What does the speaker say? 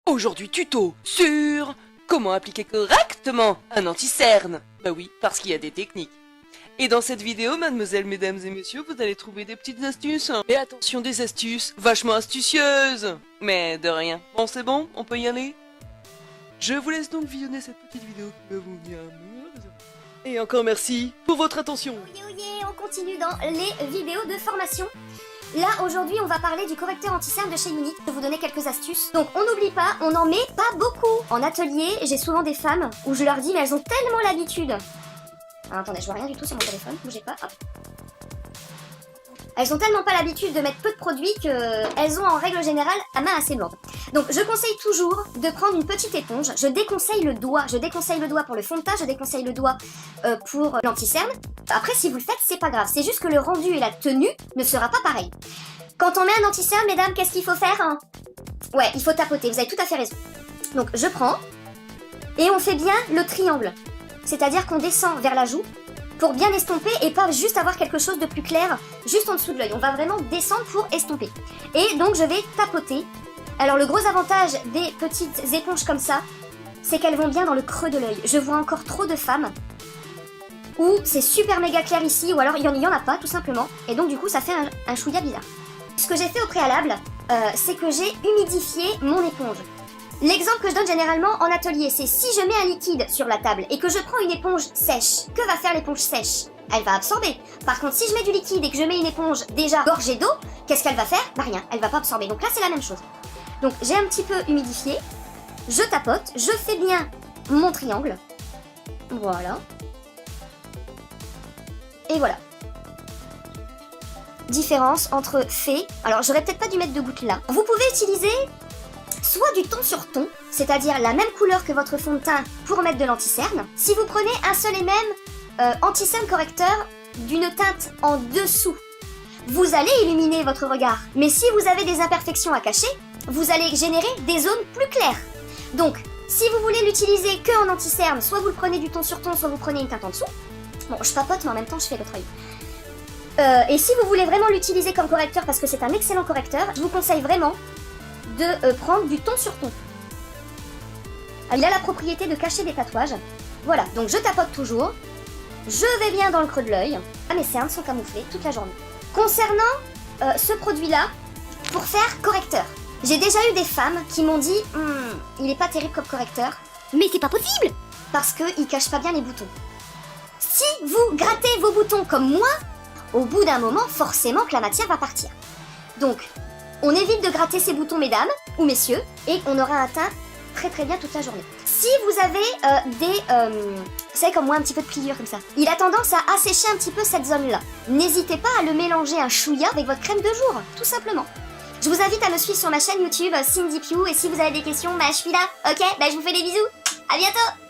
Aujourd'hui tuto sur comment appliquer correctement un anti-cerne. Bah oui, parce qu'il y a des techniques. Et dans cette vidéo, mademoiselles, mesdames et messieurs, vous allez trouver des petites astuces. Et attention, des astuces vachement astucieuses. Mais de rien. Bon, c'est bon, on peut y aller. Je vous laisse donc visionner cette petite vidéo qui va vous venir. Et encore merci pour votre attention. On continue dans les vidéos de formation. Là, aujourd'hui, on va parler du correcteur anti-cerne de chez Unit. Je vais vous donner quelques astuces. Donc, on n'oublie pas, on n'en met pas beaucoup. En atelier, j'ai souvent des femmes où je leur dis, mais elles ont tellement l'habitude. Alors, attendez, je vois rien du tout sur mon téléphone, bougez pas, hop. Elles ont tellement pas l'habitude de mettre peu de produits qu'elles ont en règle générale la main assez lourde. Donc je conseille toujours de prendre une petite éponge. Je déconseille le doigt pour le fond de teint, je déconseille le doigt pour l'anti-cerne. Après si vous le faites, c'est pas grave, c'est juste que le rendu et la tenue ne sera pas pareil. Quand on met un anti-cerne, mesdames, qu'est-ce qu'il faut faire hein? Ouais, il faut tapoter, vous avez tout à fait raison. Donc je prends et on fait bien le triangle. C'est-à-dire qu'on descend vers la joue pour bien estomper et pas juste avoir quelque chose de plus clair juste en dessous de l'œil. On va vraiment descendre pour estomper. Et donc je vais tapoter. Alors le gros avantage des petites éponges comme ça, c'est qu'elles vont bien dans le creux de l'œil. Je vois encore trop de femmes où c'est super méga clair ici, ou alors il y en a pas tout simplement. Et donc du coup ça fait un chouïa bizarre. Ce que j'ai fait au préalable, c'est que j'ai humidifié mon éponge. L'exemple que je donne généralement en atelier, c'est si je mets un liquide sur la table et que je prends une éponge sèche, que va faire l'éponge sèche? Elle va absorber. Par contre, si je mets du liquide et que je mets une éponge déjà gorgée d'eau, qu'est-ce qu'elle va faire? Bah rien, elle va pas absorber. Donc là, c'est la même chose. Donc j'ai un petit peu humidifié, je tapote, je fais bien mon triangle. Voilà. Et voilà. Différence entre fait. Alors, j'aurais peut-être pas dû mettre de gouttes là. Vous pouvez utiliser soit du ton sur ton, c'est-à-dire la même couleur que votre fond de teint pour mettre de l'anti-cerne. Si vous prenez un seul et même anti-cerne correcteur d'une teinte en dessous, vous allez illuminer votre regard. Mais si vous avez des imperfections à cacher, vous allez générer des zones plus claires. Donc, si vous voulez l'utiliser que en anti-cerne, soit vous le prenez du ton sur ton, soit vous prenez une teinte en dessous. Bon, je papote, mais en même temps, je fais l'autre œil. Et si vous voulez vraiment l'utiliser comme correcteur, parce que c'est un excellent correcteur, je vous conseille vraiment de prendre du ton sur ton. Il a la propriété de cacher des tatouages. Voilà, donc je tapote toujours. Je vais bien dans le creux de l'œil. Ah, mes cernes sont camouflées toute la journée. Concernant ce produit-là, pour faire correcteur, j'ai déjà eu des femmes qui m'ont dit il est pas terrible comme correcteur. Mais c'est pas possible! Parce qu'il cache pas bien les boutons. Si vous grattez vos boutons comme moi, au bout d'un moment, forcément que la matière va partir. Donc, on évite de gratter ses boutons, mesdames ou messieurs, et on aura un teint très très bien toute la journée. Si vous avez vous savez comme moi, un petit peu de pliure comme ça, il a tendance à assécher un petit peu cette zone-là. N'hésitez pas à le mélanger un chouïa avec votre crème de jour, tout simplement. Je vous invite à me suivre sur ma chaîne YouTube, Cindy Pew, et si vous avez des questions, bah je suis là, ok? Bah je vous fais des bisous, à bientôt!